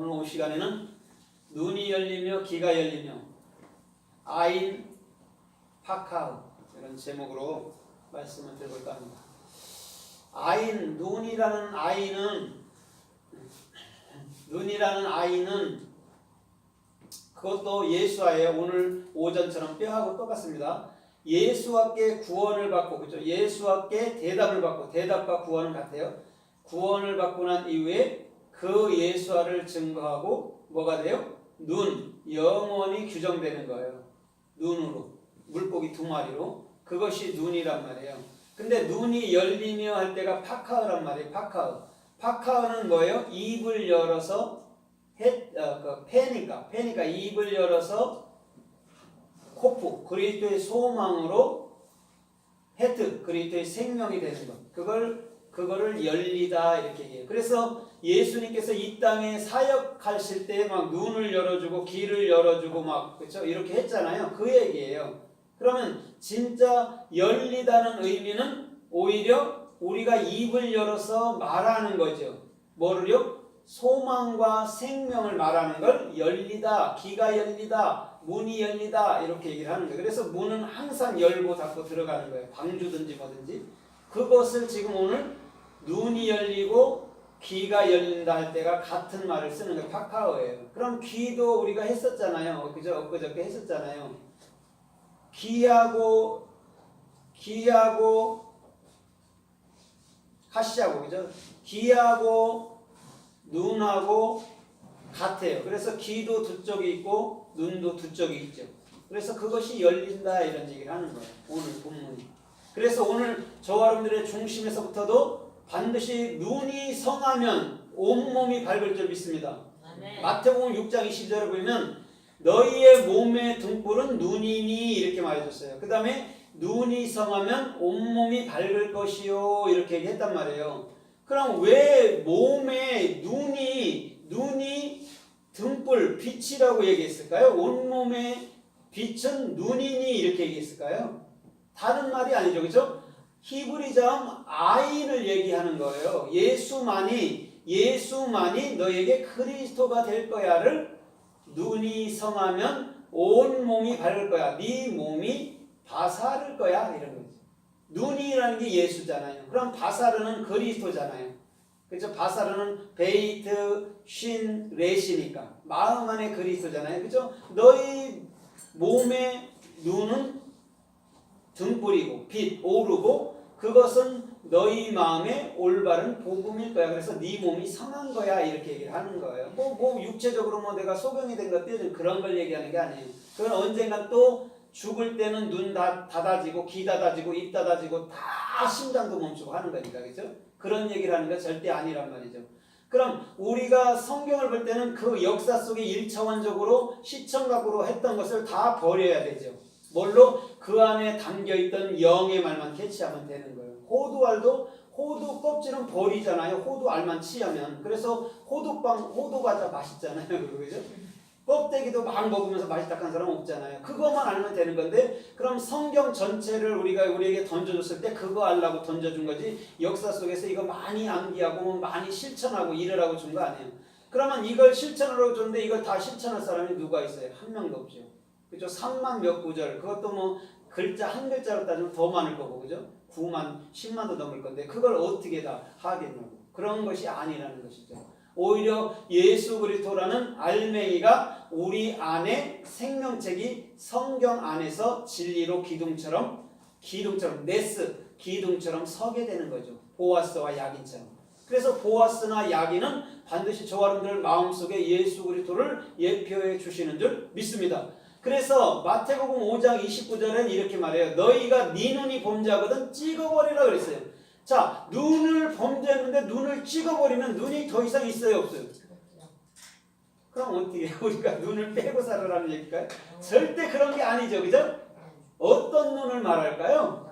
오늘 시간에는 눈이 열리며 귀가 열리며 아인 파카우 이런 제목으로 말씀을 드려볼까 합니다. 아인, 눈이라는 아이는 그것도 예수와의 오늘 오전처럼 뼈하고 똑같습니다. 예수와께 구원을 받고, 그렇죠? 예수와께 대답을 받고, 대답과 구원은 같아요. 구원을 받고 난 이후에 그 예수와를 증거하고 뭐가 돼요? 눈, 영원히 규정되는 거예요. 눈으로, 물고기 2마리로. 그것이 눈이란 말이에요. 근데 눈이 열리며 할 때가 파카흐란 말이에요. 파카흐는 뭐예요? 입을 열어서 패니까 입을 열어서 코프, 그리스도의 소망으로 헤트, 그리스도의 생명이 되는 것. 그거를 열리다 이렇게 얘기해요. 그래서 예수님께서 이 땅에 사역하실 때 막 눈을 열어주고 귀를 열어주고 막 그렇죠? 이렇게 했잖아요. 그 얘기예요. 그러면 진짜 열리다는 의미는 오히려 우리가 입을 열어서 말하는 거죠. 뭐를요? 소망과 생명을 말하는 걸 열리다, 귀가 열리다, 문이 열리다 이렇게 얘기를 하는 거예요. 그래서 문은 항상 열고 닫고 들어가는 거예요. 방주든지 뭐든지. 그것을 지금 오늘 눈이 열리고 귀가 열린다 할 때가 같은 말을 쓰는 게 파카오예요. 그럼 귀도 우리가 했었잖아요. 그죠? 엊그저께 했었잖아요. 귀하고 카시하고 그죠? 귀하고 눈하고 같아요. 그래서 귀도 두 쪽이 있고 눈도 두 쪽이 있죠. 그래서 그것이 열린다 이런 얘기를 하는 거예요. 오늘 본문이. 그래서 오늘 저와 여러분들의 중심에서부터도 반드시 눈이 성하면 온몸이 밝을 줄 믿습니다. 마태복음 6장 20절에 보면 너희의 몸의 등불은 눈이니 이렇게 말해줬어요. 그 다음에 눈이 성하면 온몸이 밝을 것이요 이렇게 얘기했단 말이에요. 그럼 왜 몸에 눈이 등불, 빛이라고 얘기했을까요? 온몸의 빛은 눈이니 이렇게 얘기했을까요? 다른 말이 아니죠. 그렇죠? 히브리자음 아인을 얘기하는 거예요. 예수만이 너에게 그리스도가 될 거야를 눈이 성하면 온 몸이 밝을 거야. 네 몸이 바사를 거야 이런 거죠. 눈이라는 게 예수잖아요. 그럼 바사르는 그리스도잖아요. 그렇죠? 바사르는 베이트, 쉰, 레시니까 마음 안에 그리스도잖아요. 그렇죠? 너희 몸의 눈은 등불이고 빛, 오르고 그것은 너희 마음의 올바른 복음일 거야. 그래서 네 몸이 성한 거야 이렇게 얘기를 하는 거예요. 뭐 육체적으로 뭐 내가 소경이 된 것들 그런 걸 얘기하는 게 아니에요. 그건 언젠가 또 죽을 때는 눈 닫아지고 귀 닫아지고 입 닫아지고 다 심장도 멈추고 하는 거니까 그렇죠? 그런 얘기를 하는 거 절대 아니란 말이죠. 그럼 우리가 성경을 볼 때는 그 역사 속에 1차원적으로 시청각으로 했던 것을 다 버려야 되죠. 뭘로? 그 안에 담겨있던 영의 말만 캐치하면 되는 거예요. 호두알도 호두 껍질은 버리잖아요. 호두알만 취하면. 그래서 호두 과자 맛있잖아요. 그죠? 껍데기도 막 먹으면서 맛있다 한 사람 없잖아요. 그것만 알면 되는 건데 그럼 성경 전체를 우리에게 던져줬을 때 그거 알라고 던져준 거지 역사 속에서 이거 많이 암기하고 많이 실천하고 이러라고 준 거 아니에요. 그러면 이걸 실천하라고 줬는데 이걸 다 실천할 사람이 누가 있어요? 한 명도 없죠. 그죠? 3만 몇 구절 그것도 뭐 글자 한 글자로 따지면 더 많을 거고 그죠? 9만 10만도 넘을 건데 그걸 어떻게 다 하겠냐고. 그런 것이 아니라는 것이죠. 오히려 예수 그리스도라는 알맹이가 우리 안에 생명책이 성경 안에서 진리로 기둥처럼 기둥처럼 서게 되는 거죠. 보아스와 야긴처럼. 그래서 보아스나 야긴은 반드시 저와 여러분들 마음속에 예수 그리스도를 예표해 주시는 줄 믿습니다. 그래서 마태복음 5장 29절엔 이렇게 말해요. 너희가 네 눈이 범죄하거든 찍어버리라 그랬어요. 자, 눈을 범죄했는데 눈을 찍어버리면 눈이 더 이상 있어요 없어요? 그럼 어떻게 해요? 우리가 눈을 빼고 살아라는 얘기일까요? 절대 그런 게 아니죠. 그죠? 어떤 눈을 말할까요?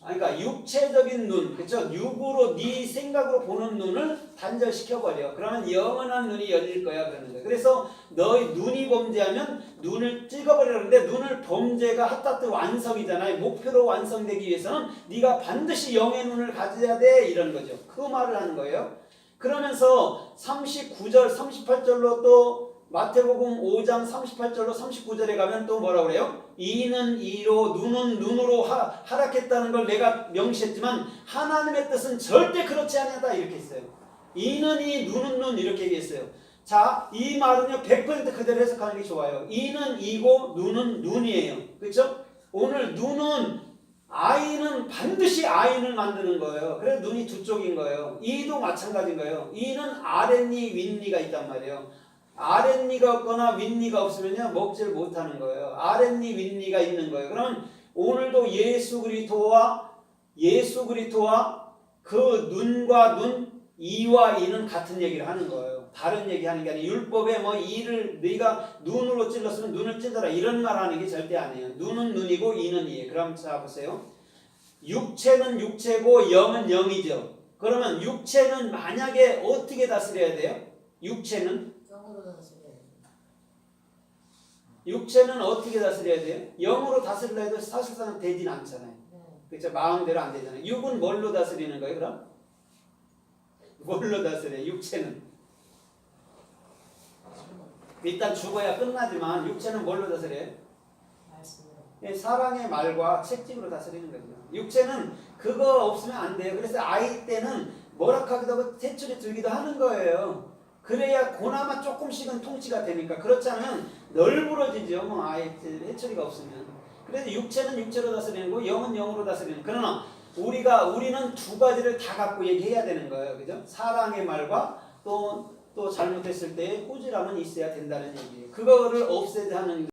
그러니까 육체적인 눈, 그렇죠? 육으로 네 생각으로 보는 눈을 단절시켜버려. 그러면 영원한 눈이 열릴 거야 그러는 거예요. 그래서 너희 눈이 범죄하면 눈을 찍어버리는데 눈을 범죄가 하타트 완성이잖아요. 목표로 완성되기 위해서는 네가 반드시 영의 눈을 가져야 돼 이런 거죠. 그 말을 하는 거예요. 그러면서 39절, 38절로 또 마태복음 5장 38절로 39절에 가면 또 뭐라고 그래요? 이는 이로 눈은 눈으로 하락했다는 걸 내가 명시했지만 하나님의 뜻은 절대 그렇지 않다 이렇게 했어요. 이는 이, 눈은 눈 이렇게 얘기했어요. 자, 이 말은요 100% 그대로 해석하는 게 좋아요. 이는 이고 눈은 눈이에요. 그렇죠? 오늘 눈은 아이는 반드시 아인을 만드는 거예요. 그래서 눈이 두 쪽인 거예요. 이도 마찬가지인 거예요. 이는 아랫니 윗니가 있단 말이에요. 아랫니가 없거나 윗니가 없으면요 먹지를 못하는 거예요. 아랫니 윗니가 있는 거예요. 그러면 오늘도 예수 그리스도와 그 눈과 눈, 이와 이는 같은 얘기를 하는 거예요. 다른 얘기하는 게 아니에요. 율법에 뭐 이를 네가 눈으로 찔렀으면 눈을 찔러라 이런 말 하는 게 절대 아니에요. 눈은 눈이고 이는 이에요. 그럼 자 보세요. 육체는 육체고 영은 영이죠. 그러면 육체는 만약에 어떻게 다스려야 돼요? 육체는 어떻게 다스려야 돼요? 영으로 다스리려 해도 사실상 되진 않잖아요. 그렇죠? 마음대로 안 되잖아요. 육은 뭘로 다스리는 거예요? 그럼? 뭘로 다스려요? 육체는 일단 죽어야 끝나지만 육체는 뭘로 다스려요? 예, 사랑의 말과 채찍으로 다스리는 거죠. 육체는 그거 없으면 안 돼요. 그래서 아이 때는 뭐락하기도 하고 태출이 들기도 하는 거예요. 그래야 그나마 조금씩은 통치가 되니까. 그렇지 않으면 널브러지죠. 뭐 아이 해처리가 없으면. 그래서 육체는 육체로 다스리는 거고 영은 영으로 다스리는. 그러나 우리는 두 가지를 다 갖고 얘기해야 되는 거예요. 그죠? 사랑의 말과 또 잘못했을 때 꾸지람은 있어야 된다는 얘기예요. 그거를 없애야 하는